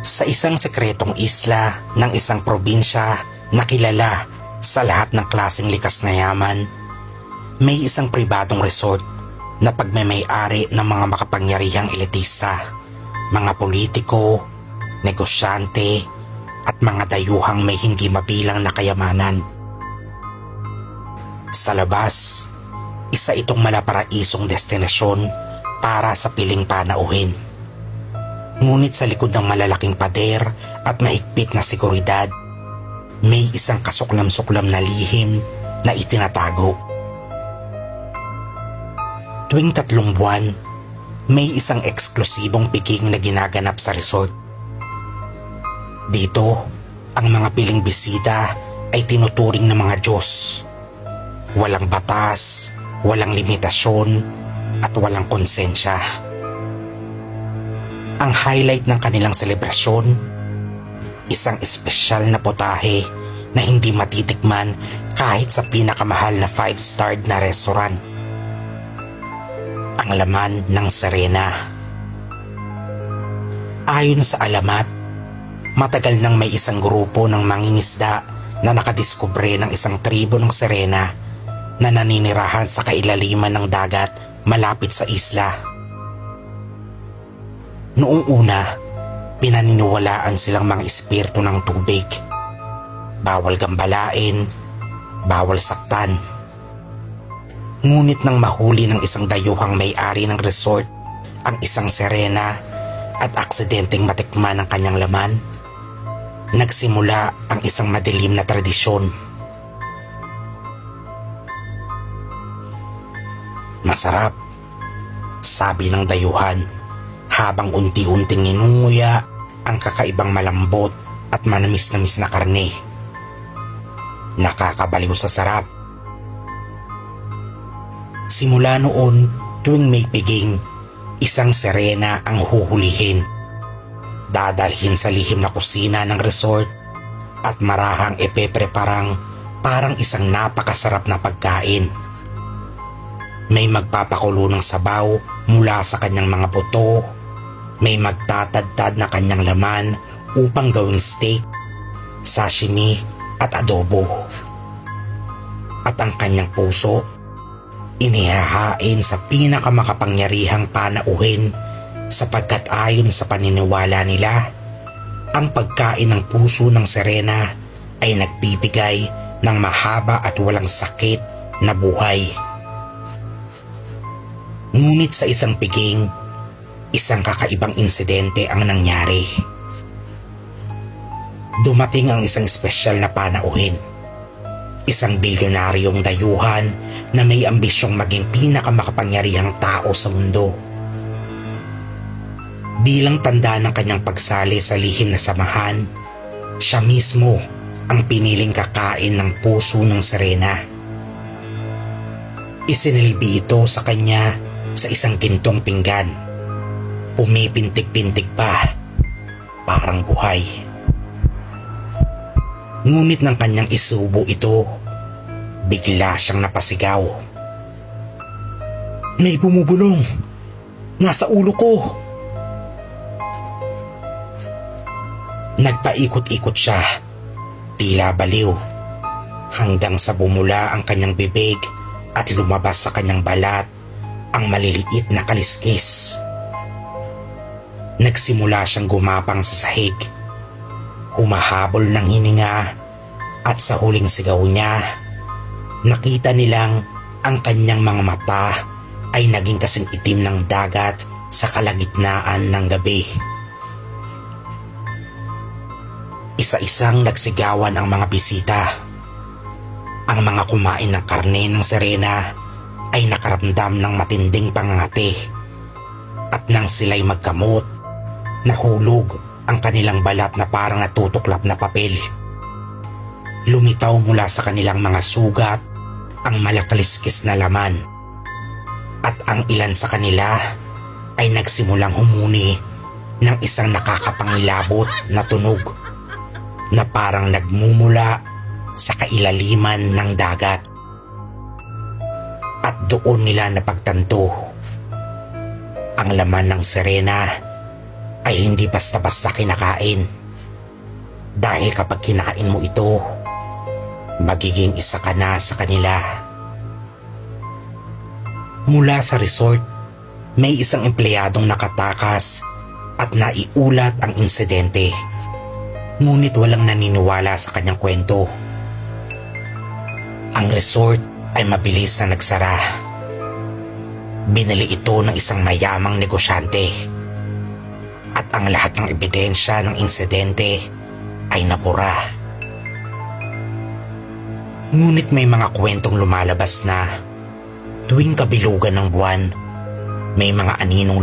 Sa isang sekretong isla ng isang probinsya na kilala sa lahat ng klaseng likas na yaman, may isang pribadong resort na pagmamay-ari ng mga makapangyarihang elitista, mga politiko, negosyante, at mga dayuhang may hindi mabilang na kayamanan. Sa labas, isa itong malaparaisong destinasyon para sa piling panauhin. Ngunit sa likod ng malalaking pader at mahigpit na seguridad, may isang kasuklam-suklam na lihim na itinatago. Tuwing 3 buwan, may isang eksklusibong piging na ginaganap sa resort. Dito, ang mga piling bisita ay tinuturing ng mga Diyos. Walang batas, walang limitasyon, at walang konsensya. Ang highlight ng kanilang selebrasyon, isang espesyal na potahe na hindi matitikman kahit sa pinakamahal na 5-star na restaurant. Ang laman ng Serena. Ayon sa alamat, matagal nang may isang grupo ng mangingisda na nakadiskubre ng isang tribo ng Serena na naninirahan sa kailaliman ng dagat malapit sa isla. Noong una, pinaniniwalaan silang mga espiritu ng tubig. Bawal gambalain, bawal saktan. Ngunit nang mahuli ng isang dayuhang may-ari ng resort ang isang Serena at aksidenteng matikman ang kanyang laman, nagsimula ang isang madilim na tradisyon. Masarap, sabi ng dayuhan habang unti-unting ninunguya ang kakaibang malambot at manamis-namis na karne. Nakakabaliw sa sarap. Simula noon, tuwing may piging, isang Serena ang huhulihin. Dadalhin sa lihim na kusina ng resort at marahang ipepreparang parang isang napakasarap na pagkain. May magpapakulo ng sabaw mula sa kanyang mga buto, may magtatadtad na kanyang laman upang gawing steak, sashimi at adobo. At ang kanyang puso, inihahain sa pinakamakapangyarihang panauhin sapagkat ayon sa paniniwala nila, ang pagkain ng puso ng Serena ay nagbibigay ng mahaba at walang sakit na buhay. Ngunit sa isang piging, isang kakaibang insidente ang nangyari. Dumating ang isang espesyal na panauhin. Isang bilyonaryong dayuhan na may ambisyong maging pinakamakapangyarihang tao sa mundo. Bilang tanda ng kanyang pagsali sa lihim na samahan, siya mismo ang piniling kakain ng puso ng Serena. Isinilbi ito sa kanya sa isang gintong pinggan. Pumipintig-pintig pa, parang buhay. Ngunit nang kanyang isubo ito, bigla siyang napasigaw. May bumubulong! Nasa ulo ko! Nagpaikot-ikot siya, tila baliw, hanggang sa bumula ang kanyang bibig at lumabas sa kanyang balat ang maliliit na kaliskis. Nagsimula siyang gumapang sa sahig, humahabol ng hininga, at sa huling sigaw niya, nakita nilang ang kanyang mga mata ay naging kasing itim ng dagat sa kalagitnaan ng gabi. Isa-isang nagsigawan ang mga bisita. Ang mga kumain ng karne ng Serena ay nakaramdam ng matinding pangangati, at nang sila'y magkamot, nahulog ang kanilang balat na parang natutuklap na papel. Lumitaw mula sa kanilang mga sugat ang malakaliskis na laman, at ang ilan sa kanila ay nagsimulang humuni ng isang nakakapangilabot na tunog na parang nagmumula sa kailaliman ng dagat. At doon nila napagtanto, ang laman ng Serena ay hindi basta-basta kinakain. Dahil kapag kinain mo ito, magiging isa ka na sa kanila. Mula sa resort, may isang empleyadong nakatakas at naiulat ang insidente. Ngunit walang naniniwala sa kanyang kwento. Ang resort ay mabilis na nagsara. Binili ito ng isang mayamang negosyante. At ang lahat ng ebidensya ng insidente ay napura. Ngunit may mga kwentong lumalabas na tuwing kabilugan ng buwan, may mga aninong